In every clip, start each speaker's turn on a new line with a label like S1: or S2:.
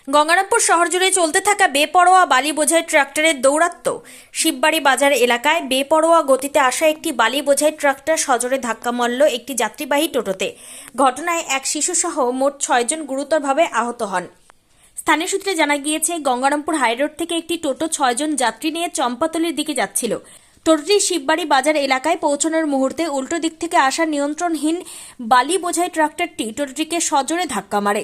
S1: গঙ্গারামপুর শহর জুড়ে চলতে থাকা বেপরোয়া বালি বোঝাই ট্রাক্টরের দৌরাত্ম্য। শিববাড়ি বাজার এলাকায় বেপরোয়া গতিতে আসা একটি বালি বোঝাই ট্রাক্টর সজোরে ধাক্কা মারল একটি যাত্রীবাহী টোটোতে। ঘটনায় এক শিশুসহ মোট 6 জন গুরুতরভাবে আহত হন। স্থানীয় সূত্রে জানা গিয়েছে, গঙ্গারামপুর হাইরোড থেকে একটি টোটো 6 জন যাত্রী নিয়ে চম্পাতলির দিকে যাচ্ছিল। টোটোটি শিববাড়ি বাজার এলাকায় পৌঁছানোর মুহূর্তে উল্টো দিক থেকে আসা নিয়ন্ত্রণহীন বালি বোঝাই ট্রাক্টরটি টোটোটিকে সজোরে ধাক্কা মারে।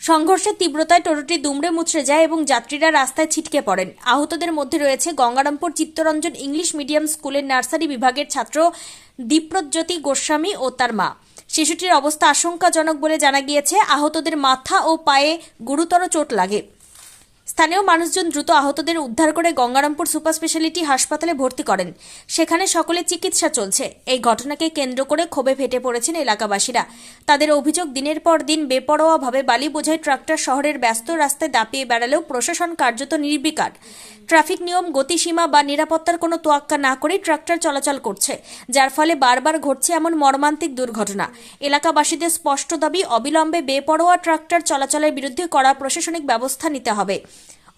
S1: সংঘর্ষের তীব্রতায় টোটোটি দুমড়ে মুচড়ে যায় এবং যাত্রীরা রাস্তায় ছিটকে পড়েন। আহতদের মধ্যে রয়েছে গঙ্গারামপুর চিত্তরঞ্জন ইংলিশ মিডিয়াম স্কুলের নার্সারি বিভাগের ছাত্র দীপ্রজ্যোতি গোস্বামী ও তার মা। শিশুটির অবস্থা আশঙ্কাজনক বলে জানা গিয়েছে। আহতদের মাথা ও পায়ে গুরুতর চোট লাগে। স্থানীয় মানুষজন দ্রুত আহতদের উদ্ধার করে গঙ্গারামপুর সুপার স্পেশালিটি হাসপাতালে ভর্তি করেন। সেখানে সকলের চিকিৎসা চলছে। এই ঘটনাকে কেন্দ্র করে ক্ষোভে ফেটে পড়েছেন এলাকাবাসীরা। তাদের অভিযোগ, দিনের পর দিন বেপরোয়াভাবে বালি বোঝাই ট্রাক্টর শহরের ব্যস্ত রাস্তায় দাপিয়ে বেড়ালেও প্রশাসন কার্যত নির্বিকার। ট্রাফিক নিয়ম, গতিসীমা বা নিরাপত্তার কোনো তোয়াক্কা না করেই ট্রাক্টর চলাচল করছে, যার ফলে বারবার ঘটছে এমন মর্মান্তিক দুর্ঘটনা। এলাকাবাসীদের স্পষ্ট দাবি, অবিলম্বে বেপরোয়া ট্রাক্টর চলাচলের বিরুদ্ধে কড়া প্রশাসনিক ব্যবস্থা নিতে হবে।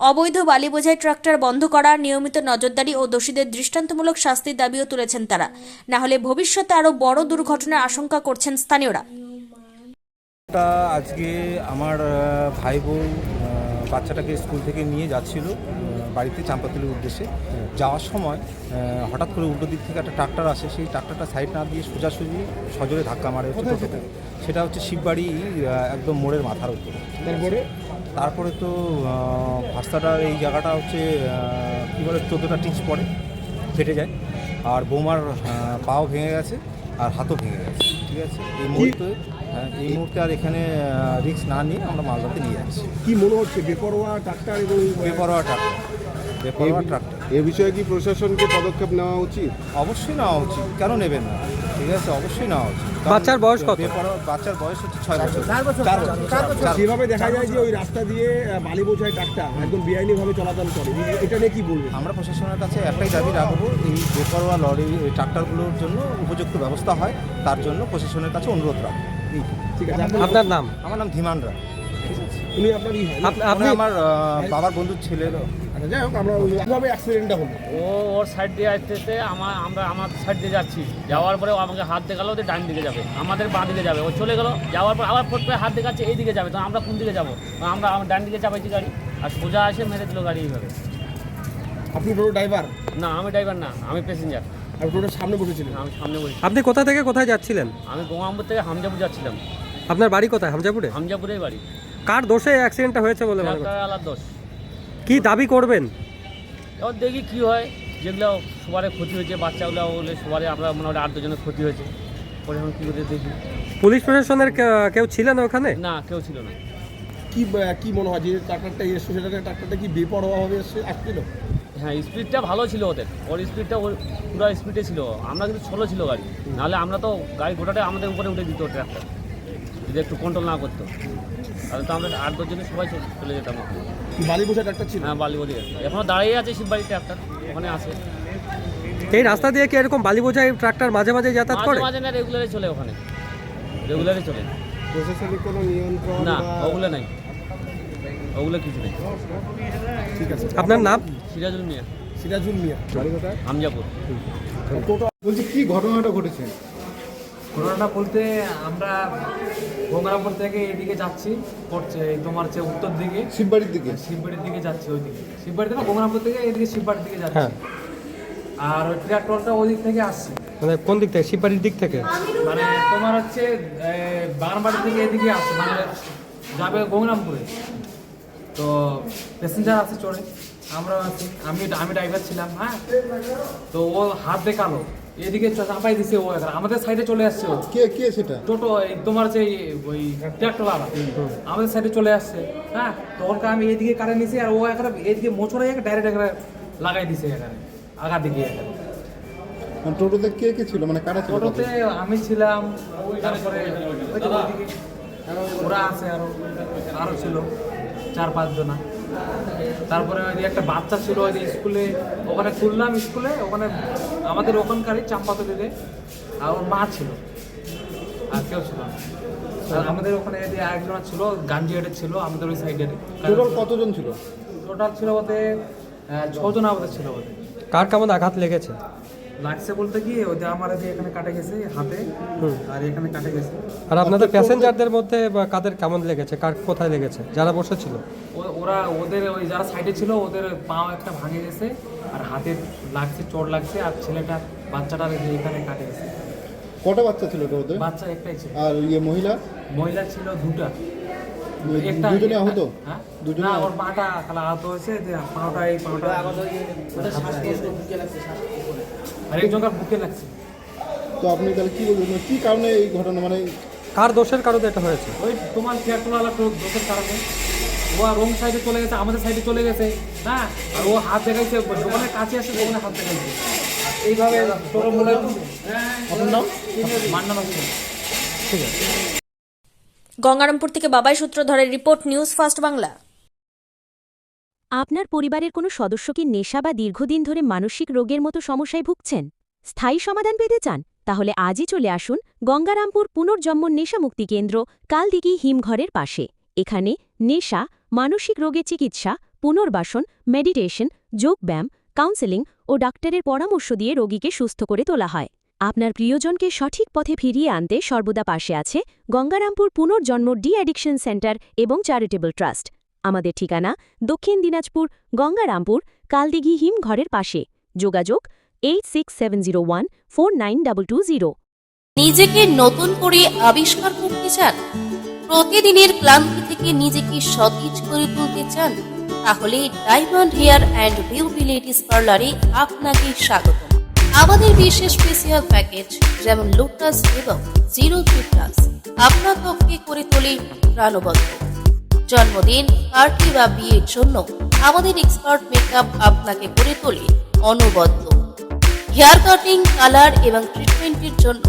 S1: অবৈধ বালি বোঝাই ট্রাক্টর বন্ধ করা, নিয়মিত নজরদারি ও দোষীদের দৃষ্টান্তমূলক শাস্তির দাবিও তুলেছেন তারা। না হলে ভবিষ্যতে আরো বড় দুর্ঘটনার আশঙ্কা করছেন স্থানীয়রা।
S2: আজকে আমার ভাই বোন বাচ্চাটাকে স্কুল থেকে নিয়ে যাচ্ছিল বাড়িতে চাম্পাতলির উদ্দেশ্যে। যাওয়ার সময় হঠাৎ করে উল্টো দিক থেকে একটা ট্রাক্টর আসে। সেই ট্রাক্টরটা সাইড না দিয়ে সোজাসুজি সজোরে ধাক্কা মারে টোটোতে। সেটা হচ্ছে শিববাড়ি একদম মোড়ের মাথার উপরে। তারপরে তো রাস্তাটার এই জায়গাটা হচ্ছে কী বলে, 14টা টিচ পড়ে, ফেটে যায়। আর বৌমার পাও ভেঙে গেছে আর হাতও ভেঙে গেছে। ঠিক আছে, এই মুহূর্তে আর এখানে রিস্ক না নিয়ে আমরা মালদাতে নিয়ে যাচ্ছি।
S3: কি মনে হচ্ছে বেপরোয়া ট্রাক্টর এবং
S2: বেপরোয়া ট্রাক্টর
S3: এ বিষয়ে কি প্রশাসনকে পদক্ষেপ নেওয়া উচিত?
S2: অবশ্যই নেওয়া উচিত। কেন নেবেন না? ঠিক আছে, অবশ্যই নেওয়া উচিত।
S4: বাচ্চার বয়স কত?
S2: বাচ্চার বয়স হচ্ছে 6 বছর।
S3: যেভাবে দেখা যায় যে ওই রাস্তা দিয়ে বালি বোঝাই ট্রাক্টর একদম বেআইনিভাবে চলাচল করে, এটা নিয়ে কি বলবেন?
S2: আমরা প্রশাসনের কাছে একটাই দাবি রাখবো, এই বেপরোয়া লরি ট্রাক্টরগুলোর জন্য উপযুক্ত ব্যবস্থা হয়, তার জন্য প্রশাসনের কাছে অনুরোধ রাখবো।
S3: ঠিক আছে,
S4: আপনার নাম?
S2: আমার নাম ধীমান রায়।
S3: উনি আপনার
S2: আপনি আমার বাবার বন্ধুর ছেলের।
S3: যাই হোক, আমরা ওইভাবে অ্যাক্সিডেন্টটা হলো।
S5: ওর সাইড দিয়ে আসতে আমরা আমার সাইড দিয়ে যাচ্ছি। যাওয়ার পরে আমাকে হাত দেখালো ওদের ডান দিকে যাবে, আমাদের বাঁ দিকে যাবে। ও চলে গেল, যাওয়ার পর আবার ফোট করে হাত দেখাচ্ছে এই দিকে যাবে। তো আমরা কোন দিকে যাবো? আমরা ডান দিকে চাপাইছি গাড়ি, আর সোজা এসে মেরে দিল গাড়ি এইভাবে।
S3: আপনি টোটো ড্রাইভার?
S5: না, আমি ড্রাইভার না, আমি প্যাসেঞ্জার।
S3: আর টোটোর সামনে বসেছিলেন?
S5: আমি সামনে বসি।
S4: আপনি কোথা থেকে কোথায় যাচ্ছিলেন?
S5: আমি গঙ্গারামপুর থেকে হামজাপুর যাচ্ছিলাম।
S4: আপনার বাড়ি কোথায়? হামজাপুরে?
S5: হামজাপুরেই বাড়ি।
S4: কার দোষে অ্যাক্সিডেন্টটা হয়েছে বলে মনে করছেন?
S5: আলাদা দোষ।
S4: কি দাবি করবেন?
S5: এবার দেখি কী হয়। যেগুলো সবারই ক্ষতি হয়েছে, বাচ্চাগুলো বলে সবারই, আমরা মোটামুটি 8-10 জনের ক্ষতি হয়েছে। পরে এখন কী করে দেখি।
S4: পুলিশ প্রশাসনের কেউ ছিলেন ওখানে?
S5: না, কেউ ছিল না।
S3: কি মনে হয় যে ট্রাক্টরটা এসছে, সেটা ট্রাক্টরটা কি বেপরোয়াভাবে আসছিল?
S5: হ্যাঁ, স্পিডটা ভালো ছিল ওদের। ওর স্পিডটা ওর পুরো স্পিডে ছিল। আমরা কিন্তু ছোলো ছিল গাড়ি, নাহলে আমরা তো গাড়ি গোটাটা আমাদের উপরে উঠে দিত ট্রাক্টর, যদি একটু কন্ট্রোল না করতো। তাহলে তো আমরা 8-10 জনের সবাই চলে যেতাম।
S3: বালি বোঝা ট্রাক্টর ছিল?
S5: হ্যাঁ, বালি বোঝাই এখনও দাঁড়িয়ে আছে শিববাড়ি ট্রাক্টর, ওখানে আসে।
S4: এই রাস্তা দিয়ে কি এরকম বালি বোঝাই ট্রাক্টর মাঝে মাঝে যাতায়াত করে?
S5: মাঝে না, রেগুলারই চলে, ওখানে রেগুলারই চলে।
S3: প্রশাসনিক কোনো নিয়ন্ত্রণ?
S5: না, ওগুলো নাই, ওগুলো কিছু নেই।
S3: ঠিক আছে,
S4: আপনার নাম?
S5: সিরাজুল মিয়া।
S3: সিরাজুল মিয়া, বাড়ি কোথায়?
S5: হামজাপুর।
S3: বলছি, কি ঘটনাটা ঘটেছে?
S6: ঘটনাটা বলতে, আমরা গঙ্গারামপুর থেকে এদিকে যাচ্ছি, করছে তোমার হচ্ছে উত্তর দিকে,
S3: শিববাড়ির দিকে।
S6: শিববাড়ির দিকে যাচ্ছি। ওইদিকে শিববাড়ি থেকে, গঙ্গারামপুর থেকে এদিকে শিববাড়ির দিকে যাচ্ছি। আর ওই ট্রাক্টরটা ওই দিক থেকে আসছে।
S4: মানে কোন দিক থেকে? শিববাড়ির দিক থেকে?
S6: মানে তোমার হচ্ছে বাগানবাড়ি থেকে এদিকে আসছে, মানে যাবে গঙ্গারামপুরে। তো প্যাসেঞ্জার আছে চড়ে, আমরা আছি, আমি ড্রাইভার ছিলাম। হ্যাঁ, তো ও হাত দেখালো, এদিকে চাপাই দিছে। ও আমাদের সাইডে চলে আসছে। ও
S3: কে সেটা?
S6: টোটো, তোমার যে ওই ট্রাক্টরওয়ালা আমাদের সাইডে চলে আসছে। হ্যাঁ, তখন আমি এইদিকে কারে নিছি, আর ও এখানে এইদিকে মোচড়ে ডাইরেক্ট এখানে লাগাই দিছে, এখানে আগা দিকে। এখানে
S3: টোটোতে কে ছিল, মানে কারা ছিল?
S6: টোটোতে আমি ছিলাম, তারপরে ওইদিকে ওরা আছে, আরও ছিল 4-5 জনা। তারপরে ওই একটা বাচ্চা ছিল ওই স্কুলে, ওখানে খুললাম স্কুলে, ওখানে আমাদের ওখানকারই চাম্পাতলিতে। আর ওর মা ছিল, আর কেউ ছিল না। আর আমাদের ওখানে যে আরেকজন ছিল গাঞ্জিয়াটের ছিল আমাদের ওই সাইডের।
S3: টোটাল কতজন ছিল?
S6: টোটাল ছিল বলতে 6 জন আমাদের ছিল বলতে।
S4: কার কেমন আঘাত লেগেছে?
S6: লাগছে বলতে কি ওদের আমার যে এখানে কাটে গেছে হাতে আর এখানে কাটে গেছে।
S4: আর আপনাদের প্যাসেঞ্জারদের মধ্যে বা কাদের কেমন লেগেছে, কার কোথায় লেগেছে যারা বসেছিল?
S6: ওরা ওদের ওই যারা সাইডে ছিল ওদের পাও একটা ভাঙে গেছে আর হাতে লাগছে, চোট লাগছে। আর ছেলেটা বাচ্চাটার এখানে কাটে গেছে।
S3: কটা বাচ্চা ছিল ওদের?
S6: বাচ্চা একটাই ছিল।
S3: আর মহিলা?
S6: মহিলা ছিল 2টা।
S3: দুজনে আহত?
S6: হ্যাঁ,
S3: দুজনে?
S6: না ওর পাটা খালা আহত হয়েছে, যে পাটা এই পাটা আর একজনকার বুকে লাগছে।
S3: তো আপনি তাহলে কি বলবেন, কি কারণে এই ঘটনা, মানে
S4: কার দোষের কারণে এটা হয়েছে?
S6: ওই তোমার ফ্ল্যাটওয়ালা দোষের কারণে। ও রং সাইডে চলে গেছে, আমাদের সাইডে চলে গেছে। হ্যাঁ, আর ও হাত দেখাইছে, দোকানের কাছে আসে দোকানে হাত দেখাইছে এইভাবে।
S3: আপনার নাম?
S6: মান্নান হোসেন।
S4: ঠিক আছে।
S1: গঙ্গারামপুর থেকে বাবাই সূত্রধরের রিপোর্ট, নিউজ ফার্স্ট বাংলা।
S7: আপনার পরিবারের কোনো সদস্য কি নেশা বা দীর্ঘদিন ধরে মানসিক রোগের মতো সমস্যায় ভুগছেন? স্থায়ী সমাধান পেতে চান? তাহলে আজই চলে আসুন গঙ্গারামপুর পুনর্জন্ম নেশামুক্তি কেন্দ্র, কালদিঘি হিমঘরের পাশে। এখানে নেশা, মানসিক রোগের চিকিৎসা, পুনর্বাসন, মেডিটেশন, যোগব্যায়াম, কাউন্সেলিং ও ডাক্তারের পরামর্শ দিয়ে রোগীকে সুস্থ করে তোলা হয়। আপনার প্রিয়জনকে সঠিক পথে ফিরিয়ে আনতে সর্বদা পাশে আছে গঙ্গারামপুর পুনর্জন্ম ডি অ্যাডিকশন সেন্টার এবং চ্যারিটেবল ট্রাস্ট। আমাদের ঠিকানা দক্ষিণ দিনাজপুর, গঙ্গারামপুর, কালদিঘি হিমঘরের পাশে। যোগাযোগ 8670149220।
S8: নিজেকে নতুন করে আবিষ্কার করতে চান? প্রতিদিনের ক্লান্তি থেকে নিজেকে সতেজ করে তুলতে চান? তাহলে Diamond Hair and Beauty Ladies পার্লারে আপনাকে স্বাগত। আমাদের বিশেষ স্পেশাল প্যাকেজ যেমন লোটাস এবং 03+ আপনার ত্বককে করে তোলে প্রাণবন্ত। জন্মদিন, পার্টি বা বিয়ের জন্য আমাদের এক্সপার্ট মেকআপ আপনাকে করে তোলে অনবদ্য। হেয়ার কাটিং, কালার এবং ট্রিটমেন্টের জন্য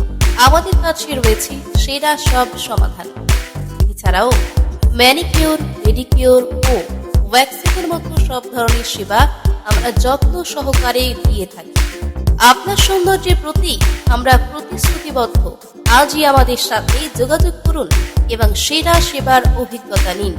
S8: আমাদের কাছে রয়েছে সেরা সব সমাধান। এছাড়াও ম্যানিকিউর, পেডিকিউর ও ওয়্যাক্সিংয়ের মতো সব ধরনের সেবা আমরা যত্ন সহকারে দিয়ে থাকি। আপনার সৌন্দর্যের প্রতি আমরা প্রতিশ্রুতিবদ্ধ। আজই আমাদের সাথে যোগাযোগ করুন এবং সেরা সেবার অভিজ্ঞতা নিন।